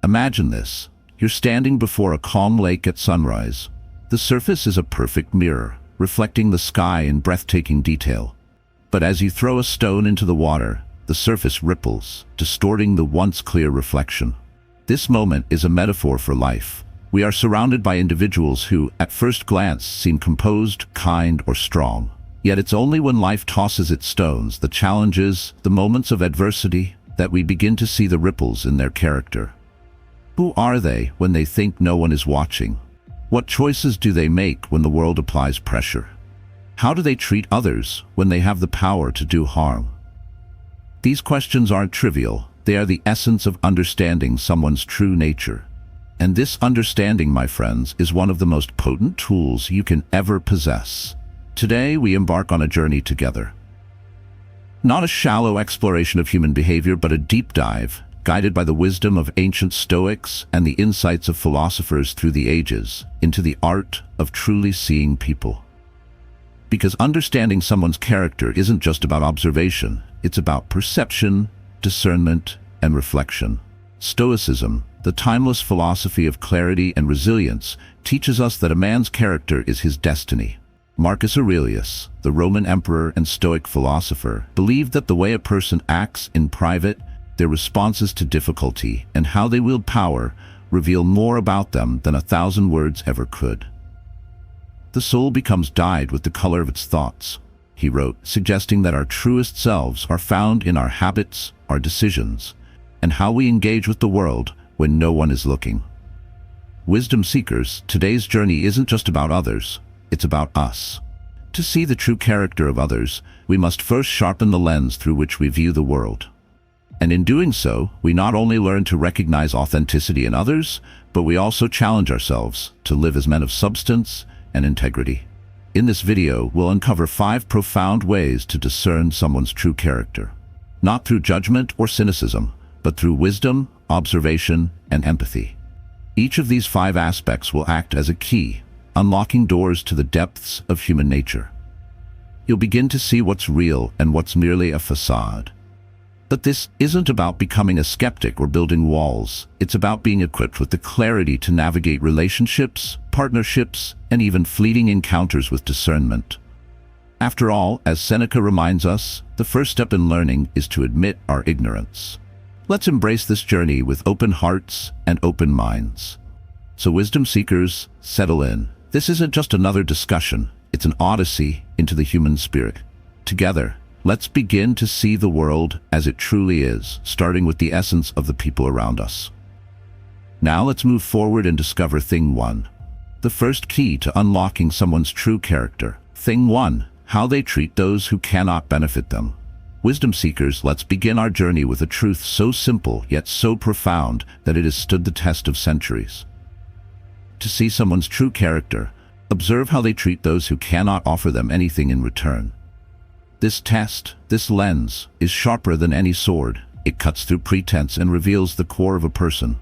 Imagine this. You're standing before a calm lake at sunrise. The surface is a perfect mirror, reflecting the sky in breathtaking detail. But as you throw a stone into the water, the surface ripples, distorting the once clear reflection. This moment is a metaphor for life. We are surrounded by individuals who, at first glance, seem composed, kind, or strong. Yet it's only when life tosses its stones, the challenges, the moments of adversity, that we begin to see the ripples in their character. Who are they when they think no one is watching? What choices do they make when the world applies pressure? How do they treat others when they have the power to do harm? These questions aren't trivial. They are the essence of understanding someone's true nature. And this understanding, my friends, is one of the most potent tools you can ever possess. Today, we embark on a journey together. Not a shallow exploration of human behavior, but a deep dive, guided by the wisdom of ancient Stoics and the insights of philosophers through the ages, into the art of truly seeing people. Because understanding someone's character isn't just about observation, it's about perception, discernment, and reflection. Stoicism, the timeless philosophy of clarity and resilience, teaches us that a man's character is his destiny. Marcus Aurelius, the Roman emperor and Stoic philosopher, believed that the way a person acts in private, their responses to difficulty, and how they wield power reveal more about them than 1,000 words ever could. The soul becomes dyed with the color of its thoughts, he wrote, suggesting that our truest selves are found in our habits, our decisions, and how we engage with the world when no one is looking. Wisdom seekers, today's journey isn't just about others, it's about us. To see the true character of others, we must first sharpen the lens through which we view the world. And in doing so, we not only learn to recognize authenticity in others, but we also challenge ourselves to live as men of substance and integrity. In this video, we'll uncover 5 profound ways to discern someone's true character. Not through judgment or cynicism, but through wisdom, observation, and empathy. Each of these 5 aspects will act as a key, unlocking doors to the depths of human nature. You'll begin to see what's real and what's merely a facade. But this isn't about becoming a skeptic or building walls. It's about being equipped with the clarity to navigate relationships, partnerships, and even fleeting encounters with discernment. After all, as Seneca reminds us, the first step in learning is to admit our ignorance. Let's embrace this journey with open hearts and open minds. So wisdom seekers, settle in. This isn't just another discussion, it's an odyssey into the human spirit. Together, let's begin to see the world as it truly is, starting with the essence of the people around us. Now let's move forward and discover Thing 1. The first key to unlocking someone's true character. Thing 1. How they treat those who cannot benefit them. Wisdom seekers, let's begin our journey with a truth so simple yet so profound that it has stood the test of centuries. To see someone's true character, observe how they treat those who cannot offer them anything in return. This test, this lens, is sharper than any sword. It cuts through pretense and reveals the core of a person.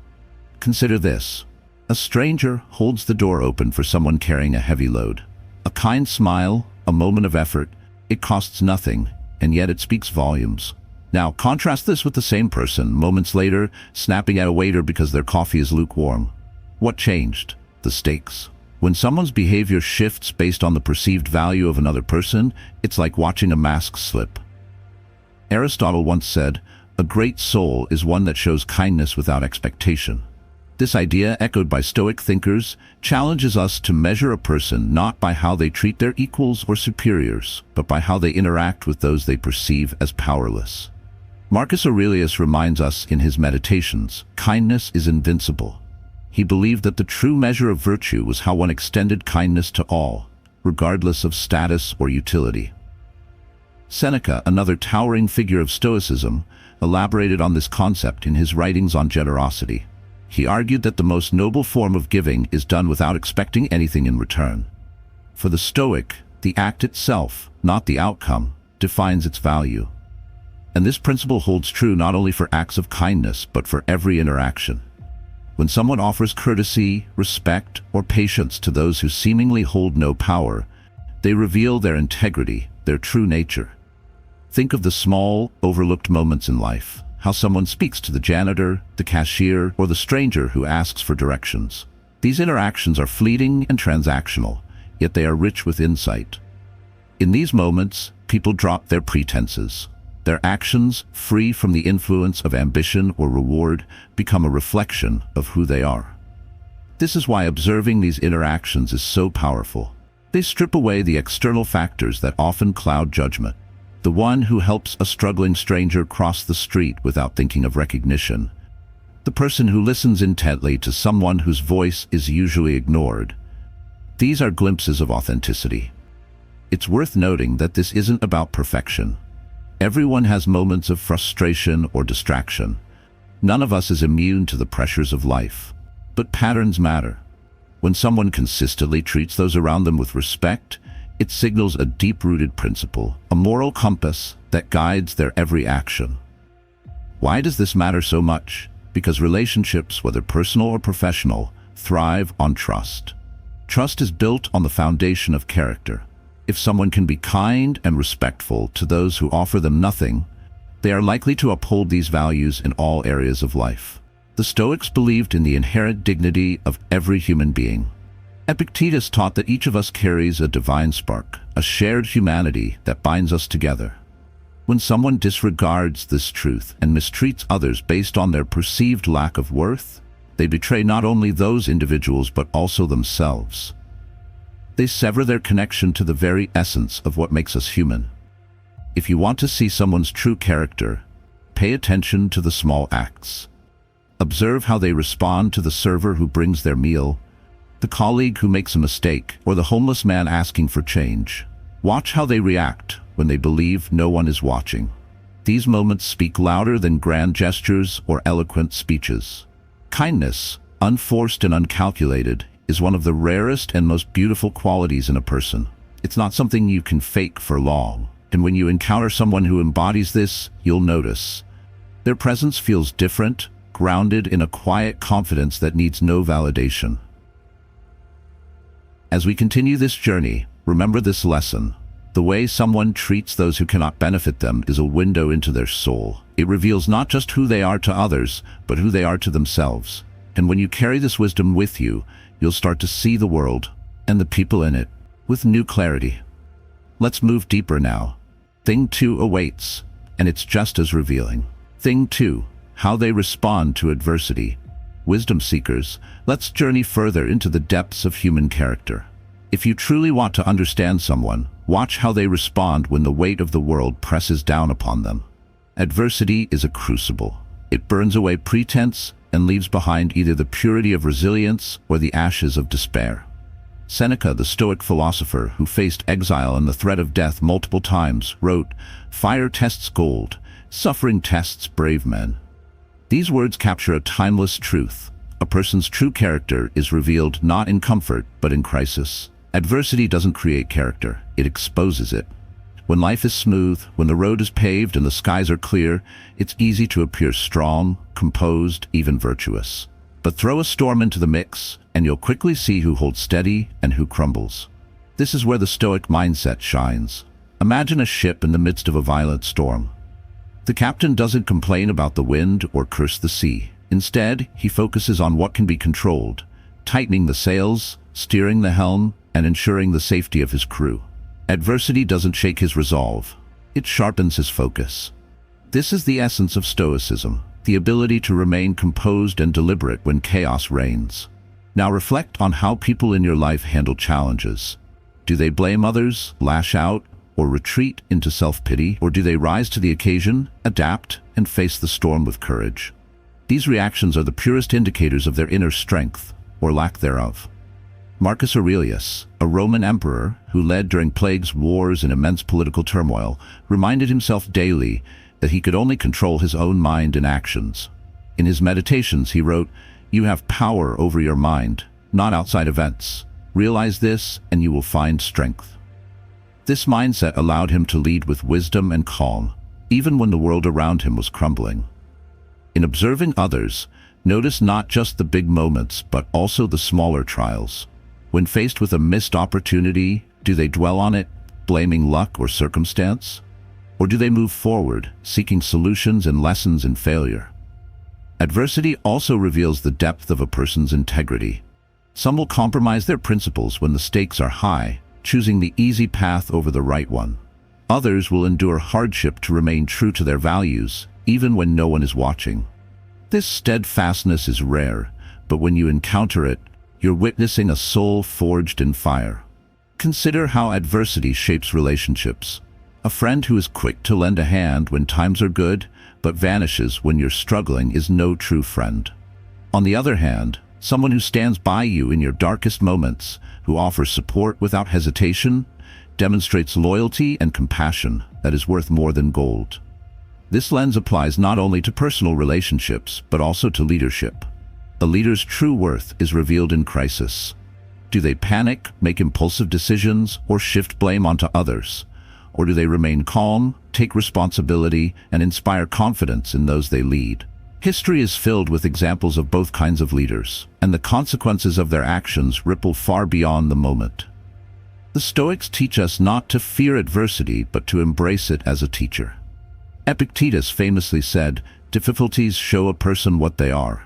Consider this. A stranger holds the door open for someone carrying a heavy load. A kind smile, a moment of effort, it costs nothing, and yet it speaks volumes. Now, contrast this with the same person, moments later, snapping at a waiter because their coffee is lukewarm. What changed? The stakes. When someone's behavior shifts based on the perceived value of another person, it's like watching a mask slip. Aristotle once said, "A great soul is one that shows kindness without expectation." This idea, echoed by Stoic thinkers, challenges us to measure a person not by how they treat their equals or superiors, but by how they interact with those they perceive as powerless. Marcus Aurelius reminds us in his Meditations, kindness is invincible. He believed that the true measure of virtue was how one extended kindness to all, regardless of status or utility. Seneca, another towering figure of Stoicism, elaborated on this concept in his writings on generosity. He argued that the most noble form of giving is done without expecting anything in return. For the Stoic, the act itself, not the outcome, defines its value. And this principle holds true not only for acts of kindness, but for every interaction. When someone offers courtesy, respect, or patience to those who seemingly hold no power, they reveal their integrity, their true nature. Think of the small, overlooked moments in life. how someone speaks to the janitor, the cashier, or the stranger who asks for directions. These interactions are fleeting and transactional, yet they are rich with insight. In these moments, people drop their pretenses. Their actions, free from the influence of ambition or reward, become a reflection of who they are. This is why observing these interactions is so powerful. They strip away the external factors that often cloud judgment. The one who helps a struggling stranger cross the street without thinking of recognition. The person who listens intently to someone whose voice is usually ignored. These are glimpses of authenticity. It's worth noting that this isn't about perfection. Everyone has moments of frustration or distraction. None of us is immune to the pressures of life. But patterns matter. When someone consistently treats those around them with respect, it signals a deep-rooted principle, a moral compass that guides their every action. Why does this matter so much? Because relationships, whether personal or professional, thrive on trust. Trust is built on the foundation of character. If someone can be kind and respectful to those who offer them nothing, they are likely to uphold these values in all areas of life. The Stoics believed in the inherent dignity of every human being. Epictetus taught that each of us carries a divine spark, a shared humanity that binds us together. When someone disregards this truth and mistreats others based on their perceived lack of worth, they betray not only those individuals but also themselves. They sever their connection to the very essence of what makes us human. If you want to see someone's true character, pay attention to the small acts. Observe how they respond to the server who brings their meal, the colleague who makes a mistake, or the homeless man asking for change. Watch how they react when they believe no one is watching. These moments speak louder than grand gestures or eloquent speeches. Kindness, unforced and uncalculated, is one of the rarest and most beautiful qualities in a person. It's not something you can fake for long, and when you encounter someone who embodies this, you'll notice. Their presence feels different, grounded in a quiet confidence that needs no validation. As we continue this journey, remember this lesson. The way someone treats those who cannot benefit them is a window into their soul. It reveals not just who they are to others, but who they are to themselves. And when you carry this wisdom with you, you'll start to see the world, and the people in it, with new clarity. Let's move deeper now. Thing 2 awaits, and it's just as revealing. Thing 2, how they respond to adversity. Wisdom seekers, let's journey further into the depths of human character. If you truly want to understand someone, watch how they respond when the weight of the world presses down upon them. Adversity is a crucible. It burns away pretense and leaves behind either the purity of resilience or the ashes of despair. Seneca, the Stoic philosopher who faced exile and the threat of death multiple times, wrote, "Fire tests gold, suffering tests brave men." These words capture a timeless truth. A person's true character is revealed not in comfort, but in crisis. Adversity doesn't create character, it exposes it. When life is smooth, when the road is paved and the skies are clear, it's easy to appear strong, composed, even virtuous. But throw a storm into the mix, and you'll quickly see who holds steady and who crumbles. This is where the Stoic mindset shines. Imagine a ship in the midst of a violent storm. The captain doesn't complain about the wind or curse the sea. Instead, he focuses on what can be controlled, tightening the sails, steering the helm, and ensuring the safety of his crew. Adversity doesn't shake his resolve. It sharpens his focus. This is the essence of Stoicism, the ability to remain composed and deliberate when chaos reigns. Now reflect on how people in your life handle challenges. Do they blame others, lash out, or retreat into self-pity, or do they rise to the occasion, adapt, and face the storm with courage? These reactions are the purest indicators of their inner strength, or lack thereof. Marcus Aurelius, a Roman emperor who led during plagues, wars, and immense political turmoil, reminded himself daily that he could only control his own mind and actions. In his meditations, he wrote, "You have power over your mind, not outside events. Realize this, and you will find strength." This mindset allowed him to lead with wisdom and calm, even when the world around him was crumbling. In observing others, notice not just the big moments, but also the smaller trials. When faced with a missed opportunity, do they dwell on it, blaming luck or circumstance? Or do they move forward, seeking solutions and lessons in failure? Adversity also reveals the depth of a person's integrity. Some will compromise their principles when the stakes are high, choosing the easy path over the right one. Others will endure hardship to remain true to their values, even when no one is watching. This steadfastness is rare, but when you encounter it, you're witnessing a soul forged in fire. Consider how adversity shapes relationships. A friend who is quick to lend a hand when times are good, but vanishes when you're struggling, is no true friend. On the other hand, someone who stands by you in your darkest moments, who offers support without hesitation, demonstrates loyalty and compassion that is worth more than gold. This lens applies not only to personal relationships, but also to leadership. A leader's true worth is revealed in crisis. Do they panic, make impulsive decisions, or shift blame onto others? Or do they remain calm, take responsibility, and inspire confidence in those they lead? History is filled with examples of both kinds of leaders, and the consequences of their actions ripple far beyond the moment. The Stoics teach us not to fear adversity, but to embrace it as a teacher. Epictetus famously said, "Difficulties show a person what they are."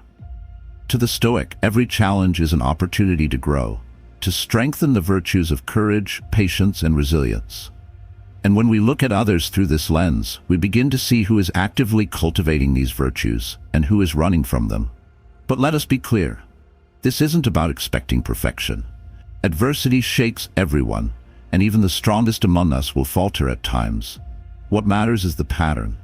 To the Stoic, every challenge is an opportunity to grow, to strengthen the virtues of courage, patience, and resilience. And when we look at others through this lens, we begin to see who is actively cultivating these virtues and who is running from them. But let us be clear, this isn't about expecting perfection. Adversity shakes everyone, and even the strongest among us will falter at times. What matters is the pattern.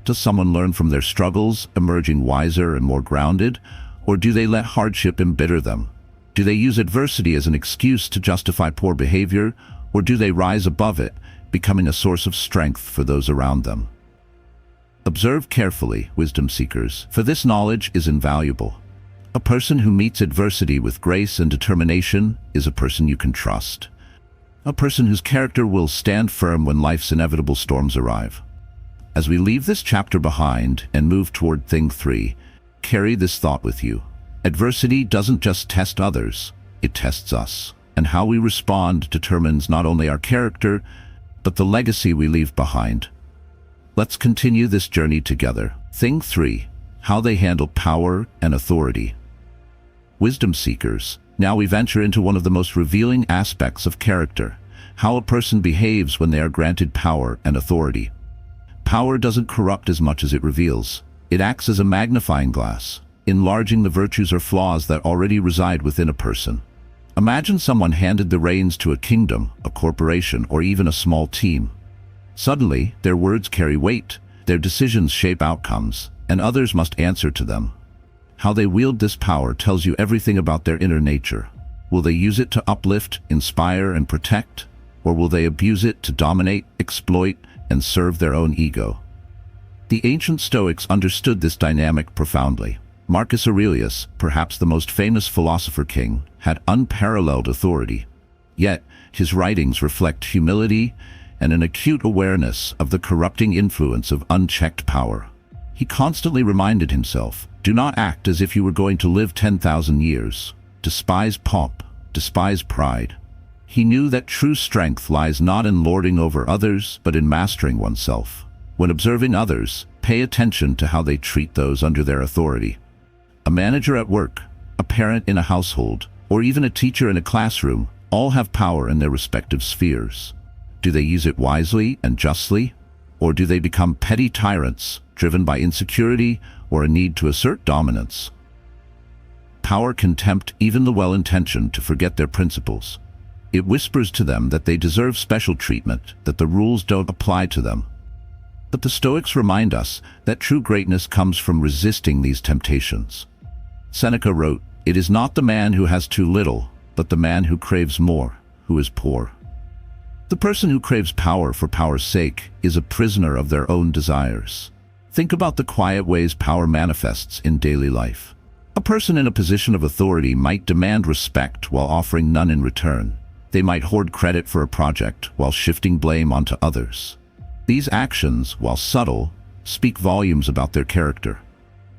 Does someone learn from their struggles, emerging wiser and more grounded, or do they let hardship embitter them? Do they use adversity as an excuse to justify poor behavior, or do they rise above it, becoming a source of strength for those around them? Observe carefully, wisdom seekers, for this knowledge is invaluable. A person who meets adversity with grace and determination is a person you can trust. A person whose character will stand firm when life's inevitable storms arrive. As we leave this chapter behind and move toward thing 3, carry this thought with you. Adversity doesn't just test others, it tests us. And how we respond determines not only our character, but the legacy we leave behind. Let's continue this journey together. Thing 3, how they handle power and authority. Wisdom seekers, now we venture into one of the most revealing aspects of character, how a person behaves when they are granted power and authority. Power doesn't corrupt as much as it reveals. It acts as a magnifying glass, enlarging the virtues or flaws that already reside within a person. Imagine someone handed the reins to a kingdom, a corporation, or even a small team. Suddenly, their words carry weight, their decisions shape outcomes, and others must answer to them. How they wield this power tells you everything about their inner nature. Will they use it to uplift, inspire, and protect? Or will they abuse it to dominate, exploit, and serve their own ego? The ancient Stoics understood this dynamic profoundly. Marcus Aurelius, perhaps the most famous philosopher king, had unparalleled authority. Yet, his writings reflect humility and an acute awareness of the corrupting influence of unchecked power. He constantly reminded himself, do not act as if you were going to live 10,000 years. Despise pomp, despise pride. He knew that true strength lies not in lording over others, but in mastering oneself. When observing others, pay attention to how they treat those under their authority. A manager at work, a parent in a household, or even a teacher in a classroom, all have power in their respective spheres. Do they use it wisely and justly? Or do they become petty tyrants, driven by insecurity or a need to assert dominance? Power can tempt even the well-intentioned to forget their principles. It whispers to them that they deserve special treatment, that the rules don't apply to them. But the Stoics remind us that true greatness comes from resisting these temptations. Seneca wrote, "It is not the man who has too little, but the man who craves more, who is poor." The person who craves power for power's sake is a prisoner of their own desires. Think about the quiet ways power manifests in daily life. A person in a position of authority might demand respect while offering none in return. They might hoard credit for a project while shifting blame onto others. These actions, while subtle, speak volumes about their character.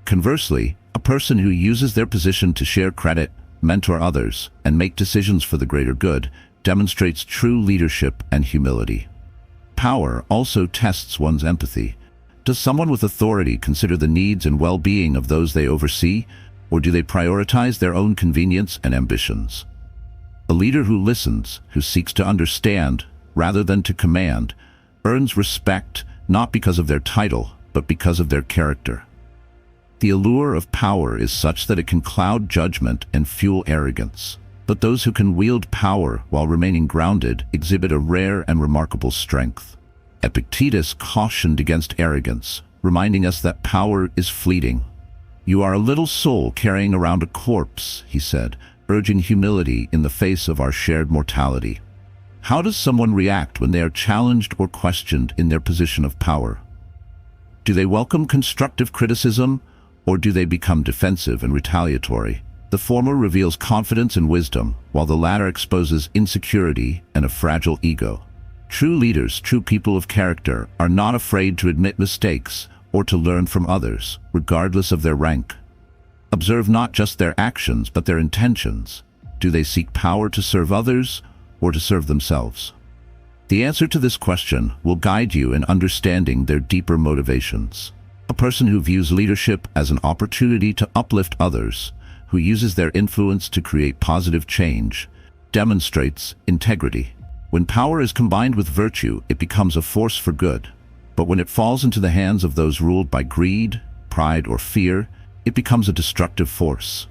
Conversely, a person who uses their position to share credit, mentor others, and make decisions for the greater good demonstrates true leadership and humility. Power also tests one's empathy. Does someone with authority consider the needs and well-being of those they oversee, or do they prioritize their own convenience and ambitions? A leader who listens, who seeks to understand rather than to command, earns respect not because of their title, but because of their character. The allure of power is such that it can cloud judgment and fuel arrogance. But those who can wield power while remaining grounded exhibit a rare and remarkable strength. Epictetus cautioned against arrogance, reminding us that power is fleeting. "You are a little soul carrying around a corpse," he said, urging humility in the face of our shared mortality. How does someone react when they are challenged or questioned in their position of power? Do they welcome constructive criticism, or do they become defensive and retaliatory? The former reveals confidence and wisdom, while the latter exposes insecurity and a fragile ego. True leaders, true people of character, are not afraid to admit mistakes or to learn from others, regardless of their rank. Observe not just their actions, but their intentions. Do they seek power to serve others or to serve themselves? The answer to this question will guide you in understanding their deeper motivations. A person who views leadership as an opportunity to uplift others, who uses their influence to create positive change, demonstrates integrity. When power is combined with virtue, it becomes a force for good. But when it falls into the hands of those ruled by greed, pride, or fear, it becomes a destructive force.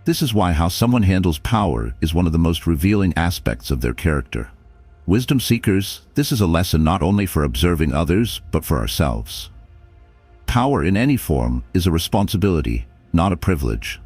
This is why how someone handles power is one of the most revealing aspects of their character. Wisdom seekers, this is a lesson not only for observing others, but for ourselves. Power in any form is a responsibility, not a privilege.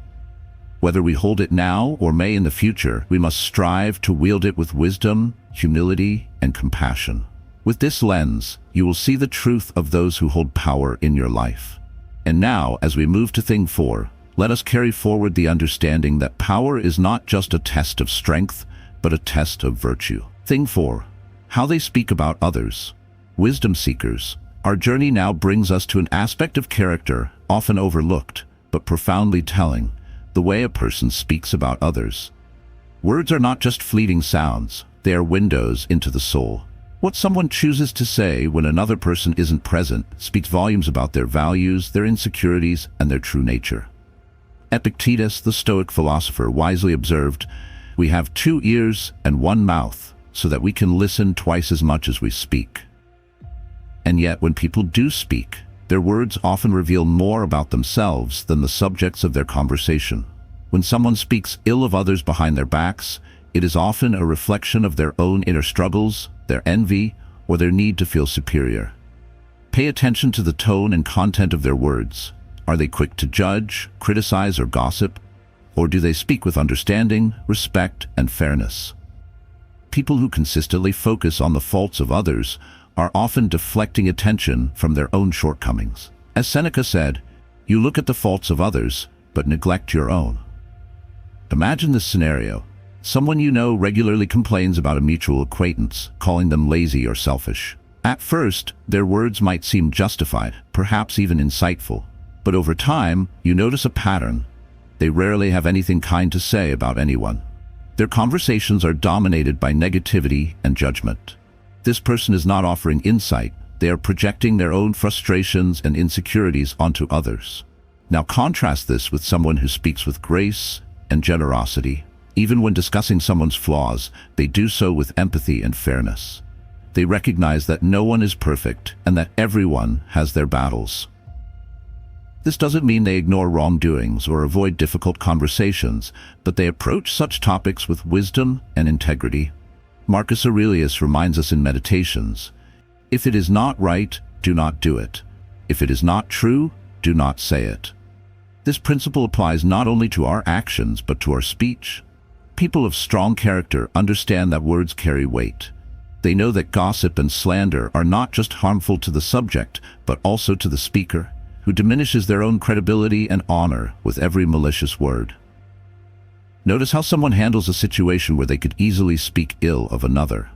Whether we hold it now or may in the future, we must strive to wield it with wisdom, humility, and compassion. With this lens, you will see the truth of those who hold power in your life. And now, as we move to thing 4, let us carry forward the understanding that power is not just a test of strength, but a test of virtue. Thing 4, how they speak about others. Wisdom seekers, our journey now brings us to an aspect of character often overlooked, but profoundly telling: the way a person speaks about others. Words are not just fleeting sounds, they are windows into the soul. What someone chooses to say when another person isn't present speaks volumes about their values, their insecurities, and their true nature. Epictetus, the Stoic philosopher, wisely observed, "We have 2 ears and 1 mouth, so that we can listen twice as much as we speak." And yet, when people do speak, their words often reveal more about themselves than the subjects of their conversation. When someone speaks ill of others behind their backs, it is often a reflection of their own inner struggles, their envy, or their need to feel superior. Pay attention to the tone and content of their words. Are they quick to judge, criticize, or gossip? Or do they speak with understanding, respect, and fairness? People who consistently focus on the faults of others are often deflecting attention from their own shortcomings. As Seneca said, "You look at the faults of others, but neglect your own." Imagine this scenario. Someone you know regularly complains about a mutual acquaintance, calling them lazy or selfish. At first, their words might seem justified, perhaps even insightful. But over time, you notice a pattern. They rarely have anything kind to say about anyone. Their conversations are dominated by negativity and judgment. This person is not offering insight. They are projecting their own frustrations and insecurities onto others. Now contrast this with someone who speaks with grace and generosity. Even when discussing someone's flaws, they do so with empathy and fairness. They recognize that no one is perfect and that everyone has their battles. This doesn't mean they ignore wrongdoings or avoid difficult conversations, but they approach such topics with wisdom and integrity. Marcus Aurelius reminds us in Meditations, "If it is not right, do not do it. If it is not true, do not say it." This principle applies not only to our actions, but to our speech. People of strong character understand that words carry weight. They know that gossip and slander are not just harmful to the subject, but also to the speaker, who diminishes their own credibility and honor with every malicious word. Notice how someone handles a situation where they could easily speak ill of another.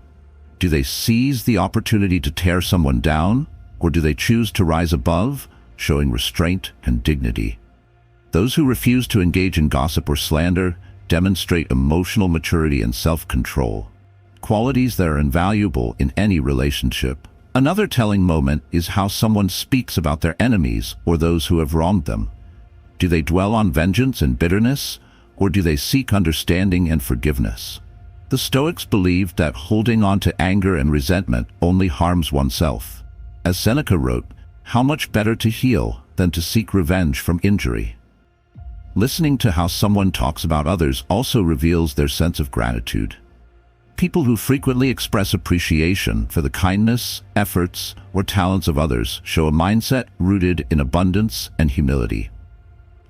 Do they seize the opportunity to tear someone down, or do they choose to rise above, showing restraint and dignity? Those who refuse to engage in gossip or slander demonstrate emotional maturity and self-control, qualities that are invaluable in any relationship. Another telling moment is how someone speaks about their enemies or those who have wronged them. Do they dwell on vengeance and bitterness, or do they seek understanding and forgiveness? The Stoics believed that holding on to anger and resentment only harms oneself. As Seneca wrote, "How much better to heal than to seek revenge from injury." Listening to how someone talks about others also reveals their sense of gratitude. People who frequently express appreciation for the kindness, efforts, or talents of others show a mindset rooted in abundance and humility.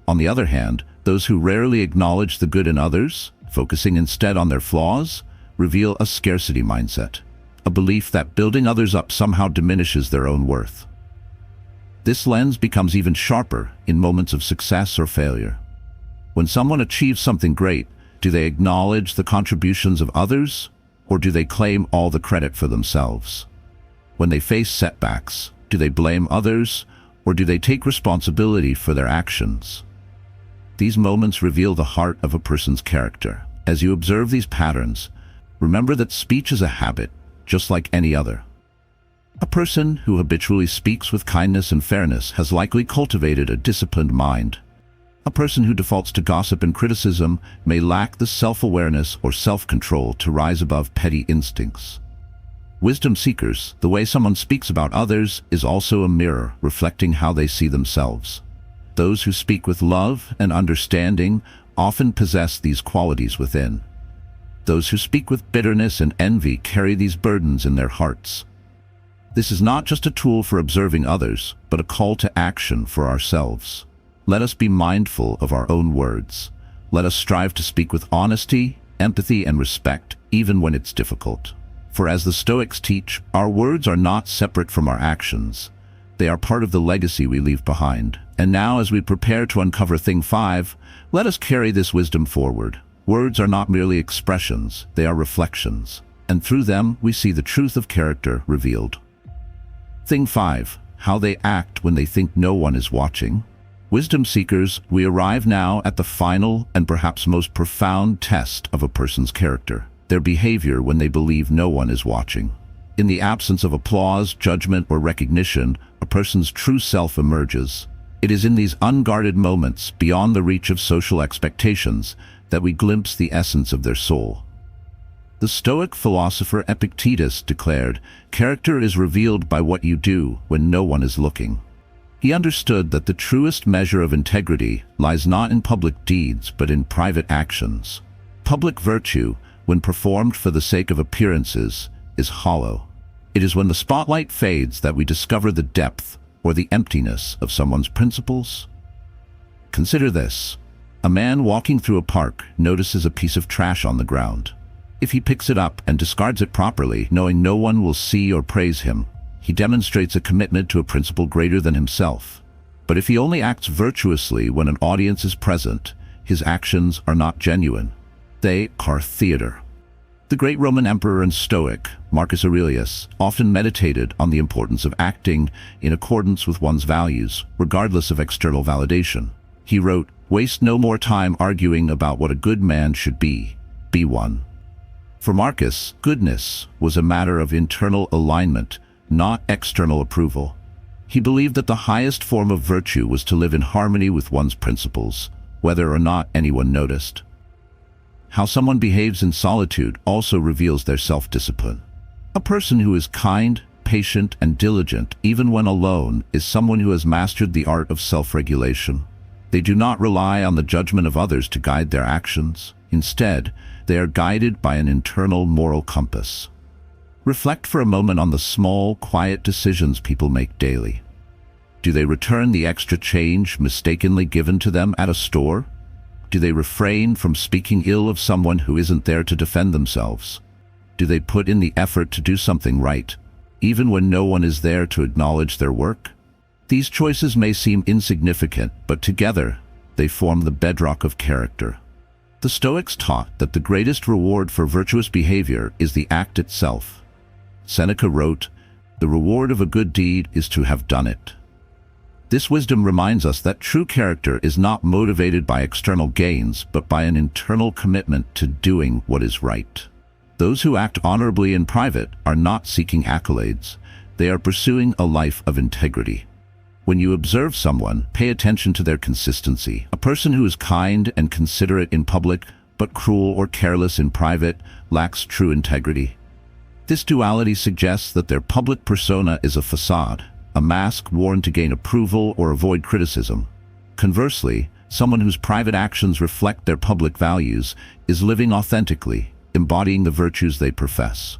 On the other hand, those who rarely acknowledge the good in others, focusing instead on their flaws, reveal a scarcity mindset, a belief that building others up somehow diminishes their own worth. This lens becomes even sharper in moments of success or failure. When someone achieves something great, do they acknowledge the contributions of others, or do they claim all the credit for themselves? When they face setbacks, do they blame others, or do they take responsibility for their actions? These moments reveal the heart of a person's character. As you observe these patterns, remember that speech is a habit, just like any other. A person who habitually speaks with kindness and fairness has likely cultivated a disciplined mind. A person who defaults to gossip and criticism may lack the self-awareness or self-control to rise above petty instincts. Wisdom seekers, the way someone speaks about others is also a mirror reflecting how they see themselves. Those who speak with love and understanding often possess these qualities within. Those who speak with bitterness and envy carry these burdens in their hearts. This is not just a tool for observing others, but a call to action for ourselves. Let us be mindful of our own words. Let us strive to speak with honesty, empathy, and respect, even when it's difficult. For as the Stoics teach, our words are not separate from our actions. They are part of the legacy we leave behind. And now, as we prepare to uncover thing 5, let us carry this wisdom forward. Words are not merely expressions, they are reflections. And through them, we see the truth of character revealed. Thing 5, how they act when they think no one is watching. Wisdom seekers, we arrive now at the final and perhaps most profound test of a person's character, their behavior when they believe no one is watching. In the absence of applause, judgment, or recognition, a person's true self emerges. It is in these unguarded moments, beyond the reach of social expectations, that we glimpse the essence of their soul. The Stoic philosopher Epictetus declared, "Character is revealed by what you do when no one is looking." He understood that the truest measure of integrity lies not in public deeds but in private actions. Public virtue, when performed for the sake of appearances, is hollow. It is when the spotlight fades that we discover the depth or the emptiness of someone's principles. Consider this. A man walking through a park notices a piece of trash on the ground. If he picks it up and discards it properly, knowing no one will see or praise him, he demonstrates a commitment to a principle greater than himself. But if he only acts virtuously when an audience is present, his actions are not genuine. They are theater. The great Roman emperor and Stoic, Marcus Aurelius, often meditated on the importance of acting in accordance with one's values, regardless of external validation. He wrote, "Waste no more time arguing about what a good man should be. Be one." For Marcus, goodness was a matter of internal alignment, not external approval. He believed that the highest form of virtue was to live in harmony with one's principles, whether or not anyone noticed. How someone behaves in solitude also reveals their self-discipline. A person who is kind, patient, and diligent, even when alone, is someone who has mastered the art of self-regulation. They do not rely on the judgment of others to guide their actions. Instead, they are guided by an internal moral compass. Reflect for a moment on the small, quiet decisions people make daily. Do they return the extra change mistakenly given to them at a store? Do they refrain from speaking ill of someone who isn't there to defend themselves? Do they put in the effort to do something right, even when no one is there to acknowledge their work? These choices may seem insignificant, but together, they form the bedrock of character. The Stoics taught that the greatest reward for virtuous behavior is the act itself. Seneca wrote, "The reward of a good deed is to have done it." This wisdom reminds us that true character is not motivated by external gains, but by an internal commitment to doing what is right. Those who act honorably in private are not seeking accolades. they are pursuing a life of integrity. When you observe someone, pay attention to their consistency. A person who is kind and considerate in public, but cruel or careless in private, lacks true integrity. This duality suggests that their public persona is a facade, a mask worn to gain approval or avoid criticism. Conversely, someone whose private actions reflect their public values is living authentically, embodying the virtues they profess.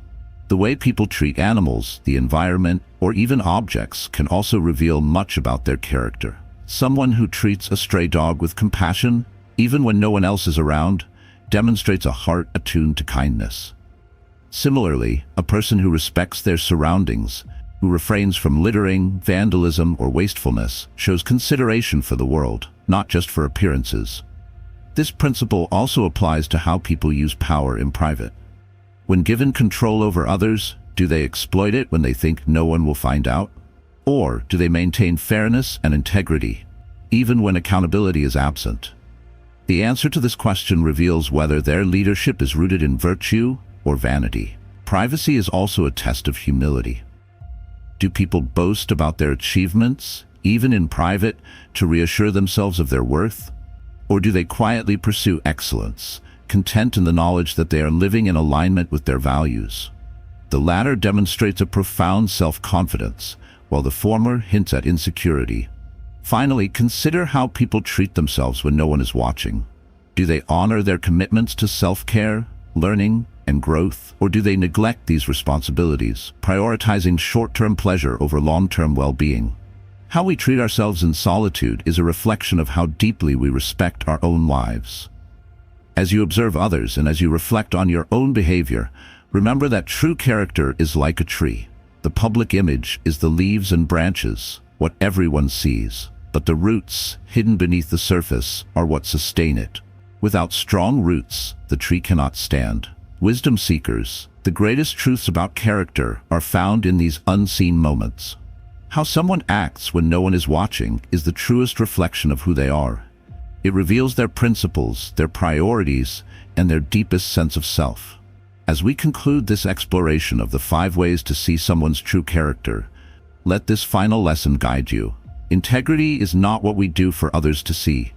The way people treat animals, the environment, or even objects can also reveal much about their character. Someone who treats a stray dog with compassion, even when no one else is around, demonstrates a heart attuned to kindness. Similarly, a person who respects their surroundings, who refrains from littering, vandalism, or wastefulness, shows consideration for the world, not just for appearances. This principle also applies to how people use power in private. When given control over others, do they exploit it when they think no one will find out? Or do they maintain fairness and integrity, even when accountability is absent? The answer to this question reveals whether their leadership is rooted in virtue or vanity. Privacy is also a test of humility. Do people boast about their achievements, even in private, to reassure themselves of their worth? Or do they quietly pursue excellence, content in the knowledge that they are living in alignment with their values? The latter demonstrates a profound self-confidence, while the former hints at insecurity. Finally, consider how people treat themselves when no one is watching. Do they honor their commitments to self-care, learning, and growth, or do they neglect these responsibilities, prioritizing short-term pleasure over long-term well-being? How we treat ourselves in solitude is a reflection of how deeply we respect our own lives. As you observe others and as you reflect on your own behavior, remember that true character is like a tree. The public image is the leaves and branches, what everyone sees, but the roots, hidden beneath the surface, are what sustain it. Without strong roots, the tree cannot stand. Wisdom seekers, the greatest truths about character are found in these unseen moments. How someone acts when no one is watching is the truest reflection of who they are. It reveals their principles, their priorities, and their deepest sense of self. As we conclude this exploration of the 5 ways to see someone's true character, let this final lesson guide you. Integrity is not what we do for others to see.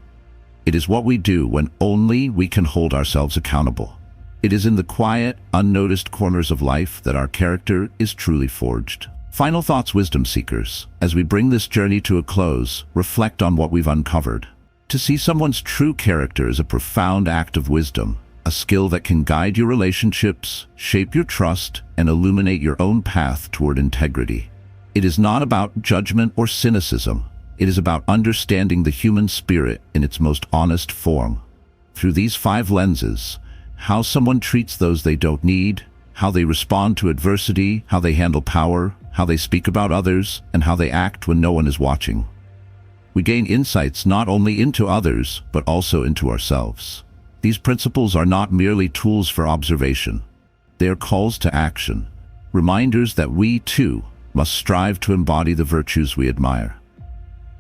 It is what we do when only we can hold ourselves accountable. It is in the quiet, unnoticed corners of life that our character is truly forged. Final thoughts, wisdom seekers. As we bring this journey to a close, reflect on what we've uncovered. To see someone's true character is a profound act of wisdom, a skill that can guide your relationships, shape your trust, and illuminate your own path toward integrity. It is not about judgment or cynicism. It is about understanding the human spirit in its most honest form. Through these 5 lenses, how someone treats those they don't need, how they respond to adversity, how they handle power, how they speak about others, and how they act when no one is watching, we gain insights not only into others, but also into ourselves. These principles are not merely tools for observation. They are calls to action, reminders that we, too, must strive to embody the virtues we admire.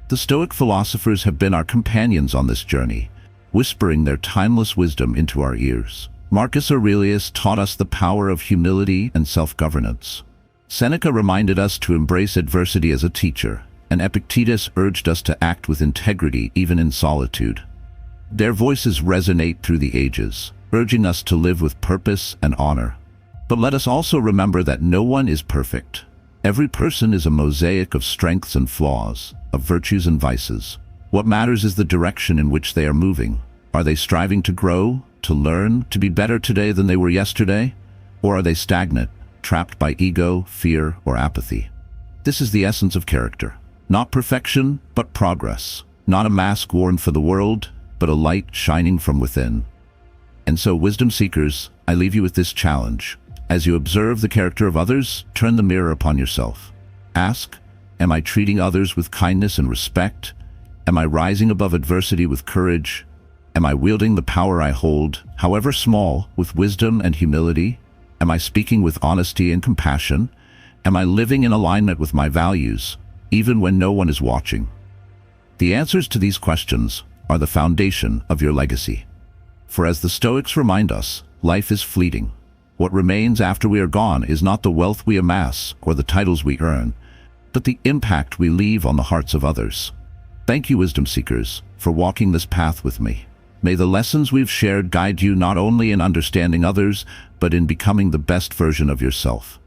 The Stoic philosophers have been our companions on this journey, whispering their timeless wisdom into our ears. Marcus Aurelius taught us the power of humility and self-governance. Seneca reminded us to embrace adversity as a teacher, and Epictetus urged us to act with integrity even in solitude. Their voices resonate through the ages, urging us to live with purpose and honor. But let us also remember that no one is perfect. Every person is a mosaic of strengths and flaws, of virtues and vices. What matters is the direction in which they are moving. Are they striving to grow, to learn, to be better today than they were yesterday? Or are they stagnant, trapped by ego, fear, or apathy? This is the essence of character. Not perfection, but progress. Not a mask worn for the world, but a light shining from within. And so, wisdom seekers, I leave you with this challenge. As you observe the character of others, turn the mirror upon yourself. Ask, am I treating others with kindness and respect? Am I rising above adversity with courage? Am I wielding the power I hold, however small, with wisdom and humility? Am I speaking with honesty and compassion? Am I living in alignment with my values, even when no one is watching? The answers to these questions are the foundation of your legacy. For as the Stoics remind us, life is fleeting. What remains after we are gone is not the wealth we amass or the titles we earn, but the impact we leave on the hearts of others. Thank you, wisdom seekers, for walking this path with me. May the lessons we've shared guide you not only in understanding others, but in becoming the best version of yourself.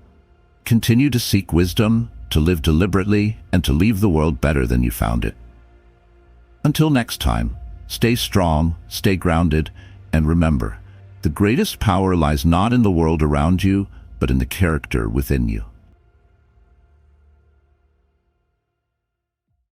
Continue to seek wisdom, to live deliberately, and to leave the world better than you found it. Until next time, stay strong, stay grounded, and remember, the greatest power lies not in the world around you, but in the character within you.